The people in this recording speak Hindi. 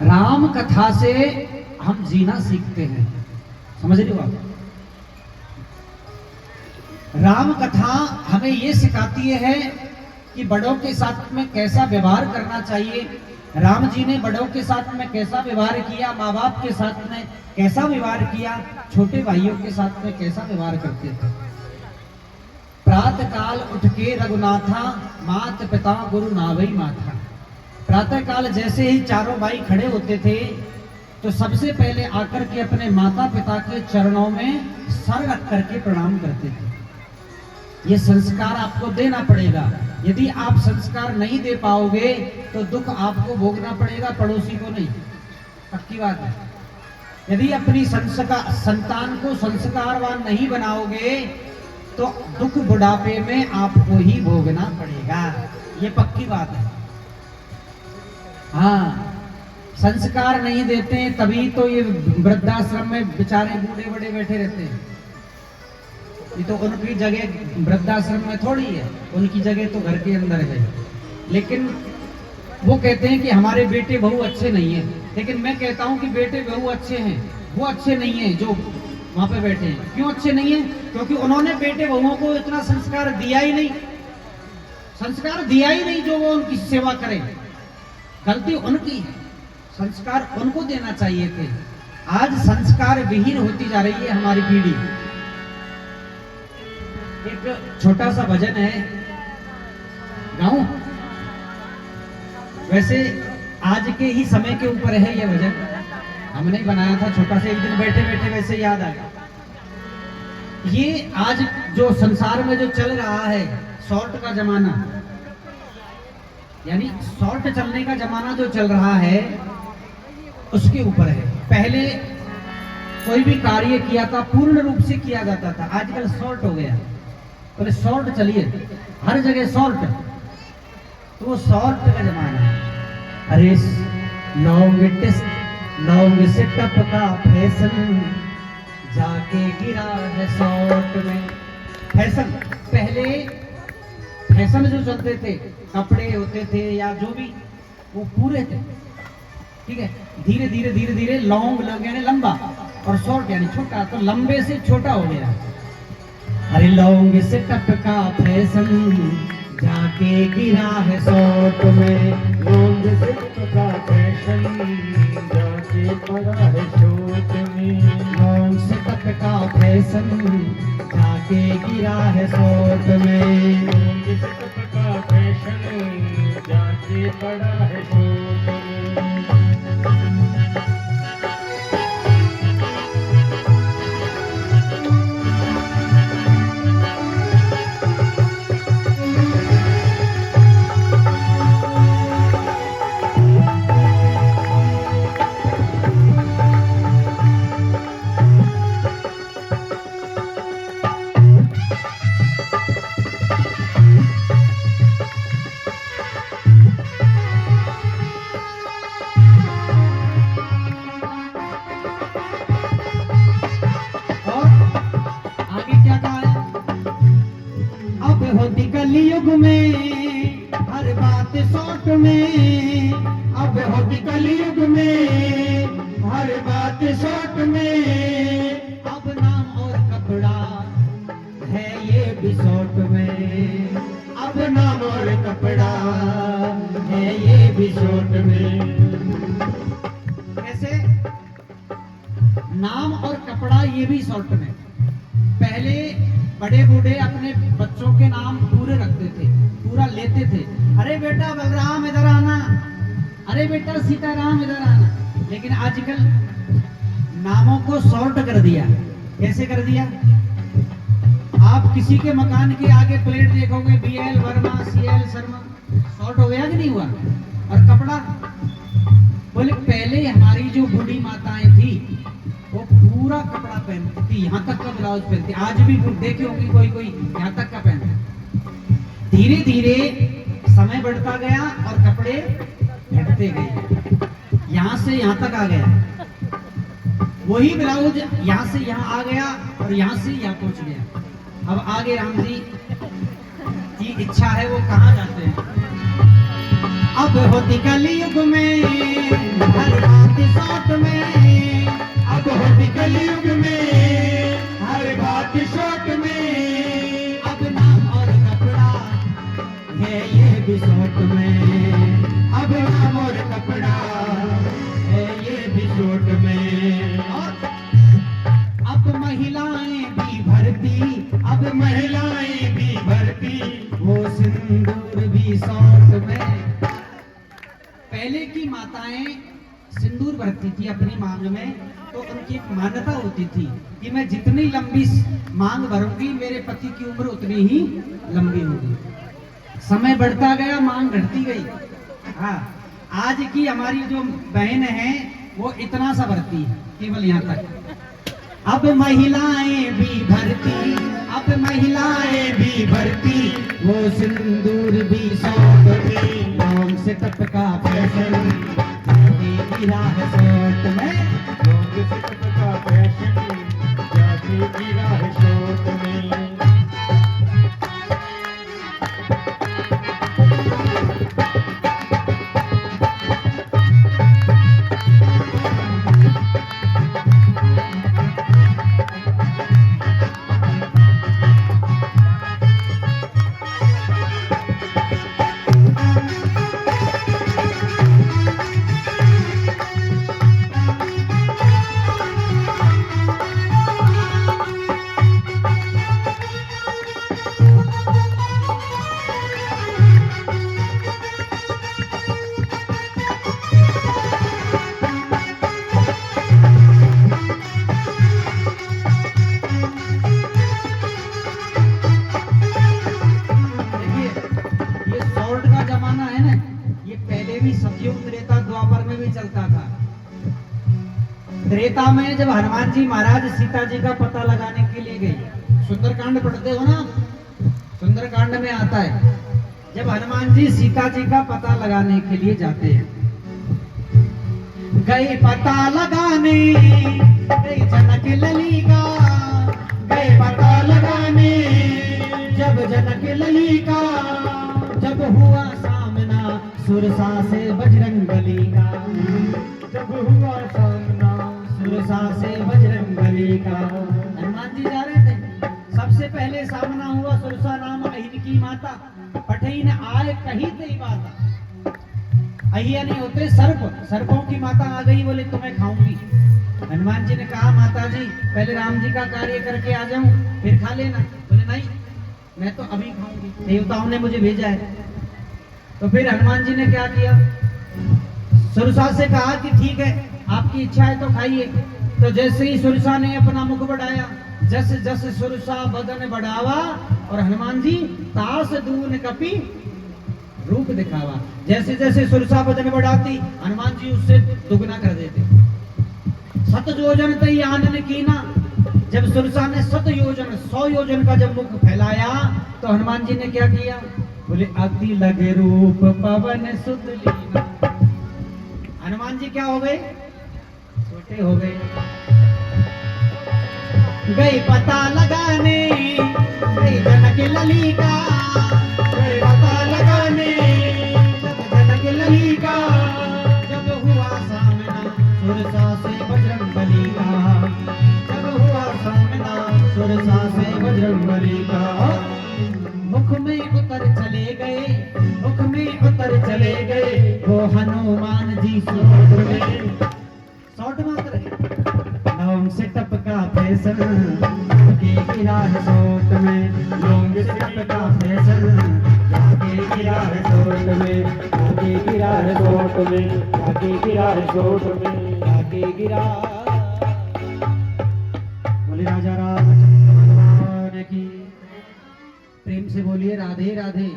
राम कथा से हम जीना सीखते हैं, समझ रहे हो आप? राम कथा हमें ये सिखाती है कि बड़ों के साथ में कैसा व्यवहार करना चाहिए। राम जी ने बड़ों के साथ में कैसा व्यवहार किया, माँ बाप के साथ में कैसा व्यवहार किया, छोटे भाइयों के साथ में कैसा व्यवहार करते थे। प्रातः काल उठ के रघुनाथा, मात पिता गुरु नावई माथा। प्रातः काल जैसे ही चारों भाई खड़े होते थे तो सबसे पहले आकर के अपने माता पिता के चरणों में सर रख करके प्रणाम करते थे। ये संस्कार आपको देना पड़ेगा। यदि आप संस्कार नहीं दे पाओगे तो दुख आपको भोगना पड़ेगा, पड़ोसी को नहीं। पक्की बात है। यदि अपनी संतान को संस्कारवान नहीं बनाओगे तो दुख बुढ़ापे में आपको ही भोगना पड़ेगा। ये पक्की बात है। हाँ, संस्कार नहीं देते तभी तो ये वृद्धाश्रम में बेचारे बूढ़े बड़े बैठे रहते हैं। ये तो उनकी जगह वृद्धाश्रम में थोड़ी है, उनकी जगह तो घर के अंदर है। लेकिन वो कहते हैं कि हमारे बेटे बहू अच्छे नहीं है, लेकिन मैं कहता हूं कि बेटे बहू अच्छे हैं, वो अच्छे नहीं है जो वहां पे बैठे हैं। क्यों अच्छे नहीं है? क्योंकि उन्होंने बेटे बहुओं को इतना संस्कार दिया ही नहीं, संस्कार दिया ही नहीं जो वो उनकी सेवा करें। गलती उनकी है, संस्कार उनको देना चाहिए थे। आज संस्कार विहीन होती जा रही है हमारी पीढ़ी। एक छोटा सा भजन है, गाऊं? वैसे आज के ही समय के ऊपर है ये भजन, हमने बनाया था छोटा सा, एक दिन बैठे बैठे वैसे याद आ गया। ये आज जो संसार में जो चल रहा है, शॉर्ट का जमाना, यानी शॉर्ट चलने का जमाना जो चल रहा है उसके ऊपर है। पहले कोई भी कार्य किया था पूर्ण रूप से किया जाता था, आजकल शॉर्ट हो गया। पहले शॉर्ट चलिए, हर जगह शॉर्ट, तो वो शॉर्ट का जमाना है। अरे लॉन्ग सेटअप का फैशन जाके गिरा है शॉर्ट में। फैशन, पहले फैशन जो चलते थे, कपड़े होते थे या जो भी, वो पूरे थे, ठीक है। धीरे धीरे धीरे धीरे लॉन्ग यानी लंबा और शॉर्ट यानी छोटा, तो लंबे से छोटा हो गया। अरे लॉन्ग सेटअप का फैशन जाके गिरा है शॉर्ट में, लॉन्ग सेटअप का फैशन जाके पड़ा है शॉर्ट में, लॉन्ग सेटअप का फैशन जाके गिरा है शॉर्ट में, लॉन्ग सेटअप का फैशन जाके पड़ा है शॉर्ट में। कलयुग में हर बात शॉर्ट में, अब होती कलयुग में हर बात शॉर्ट में, अब नाम और कपड़ा है ये भी शॉर्ट में, अब नाम और कपड़ा है ये भी शॉर्ट में। कैसे? नाम और कपड़ा ये भी शॉर्ट में। पहले बड़े बूढ़े अपने बच्चों के नाम पूरे रखते थे, पूरा लेते थे। अरे बेटा बलराम इधर आना, अरे बेटा सीताराम इधर आना। लेकिन आजकल नामों को शॉर्ट कर दिया। कैसे कर दिया? आप किसी के मकान के आगे प्लेट देखोगे, BL Verma, CL Sharma, short हो गया कि नहीं हुआ? और कपड़ा, बोले पहले हमारी जो बूढ़ी माताएं थी वो पूरा कपड़ा पहनती थी, यहाँ तक का ब्लाउज पहनती। आज भी देखे होंगे कोई कोई यहाँ तक का पहनता। धीरे धीरे समय बढ़ता गया और कपड़े घटते गए, यहाँ से यहाँ तक आ गया। वही ब्लाउज यहाँ से यहाँ आ गया और यहाँ से यहाँ पहुंच गया। अब आगे राम जी की इच्छा है वो कहाँ जाते हैं। अब होती कलयुग में हर बात शॉर्ट में, अब होती कलयुग में हर बात शॉर्ट में, अब नाम और कपड़ा है ये भी शॉर्ट में, अब नाम और कपड़ा है ये भी शॉर्ट में। और अब महिलाएं भी भरती, अब महिलाएं भी भरती, वो सिंदूर भी शॉर्ट में। पहले की माताएं सिंदूर भरती थी अपनी मांग में, तो उनकी एक मान्यता होती थी कि मैं जितनी लंबी मांग भरूंगी मेरे पति की उम्र उतनी ही लंबी होगी। समय बढ़ता गया, मांग घटती गई। हाँ, आज की हमारी जो बहन है वो इतना सा भरती है, केवल यहाँ तक। अब महिलाएं भी भरती, अब महिलाएं भी भरती, वो सिंदूर भी शॉर्ट में, नाम से टपका फैशन गिरा है शॉर्ट में, लॉन्ग से टपका फैशन जाके गिरा है शॉर्ट में। त्रेता में जब हनुमान जी महाराज सीता जी का पता लगाने के लिए गए, सुंदरकांड पढ़ते हो ना, सुंदरकांड में आता है जब हनुमान जी सीता जी का पता लगाने के लिए जाते हैं, गए पता लगाने, गए जनक लली का, गए पता लगाने, जब जनक लली का, जब हुआ सामना सुरसा से बजरंगबली का, जब हुआ सामना सुरसा से बजरंगबली का। हनुमान जी जा रहे थे, सबसे पहले सामना हुआ सुरसा नाम अहिन की माता, पठईन आए कही तेरी बात, अहिया नहीं होते सर्प, सर्पों की माता आ गई, बोले तुम्हें खाऊंगी। हनुमान जी ने कहा माता जी पहले राम जी का कार्य करके आ जाऊं फिर खा लेना, बोले नहीं मैं तो अभी खाऊंगी, देवताओं ने मुझे भेजा है। तो फिर हनुमान जी ने क्या किया, सुरसा से कहा कि ठीक है आपकी इच्छा है तो खाइए। तो जैसे ही सुरसा ने अपना मुख बढ़ाया, जस जस सुरसा बदन बढ़ावा, और हनुमान जी तास दून कपि रूप दिखावा, जैसे जैसे सुरसा बदन बढ़ाती हनुमान जी उससे दुगना कर देते। सत योजन तई आनन कीना, जब सुरसा ने 7 योजन 100 योजन का जब मुख फैलाया तो हनुमान जी ने क्या किया, बोले अति लगे रूप पवन सुत लीना। हनुमान जी क्या हो गए, छोटे हो गए। गई पता लगाने, गई जनक लली का, गई पता लगाने, जब जनक लली का, जब हुआ सामना सुरसा से बजरंगबली का, जब हुआ सामना सुरसा से बजरंगबली का। मुख में उतर चले गए, मुख में उतर चले गए, वो हनुमान जी शॉर्ट में, शॉर्ट में उतर गए। नाम से टपका फैशन के गिरा है शॉर्ट में, लॉन्ग से टपका फैशन जाके गिरा है शॉर्ट में, जाके गिरा है शॉर्ट में, जाके गिरा है शॉर्ट में, जाके गिरा। बोले राजा रामचंद्र भगवान की, प्रेम से बोलिए राधे राधे।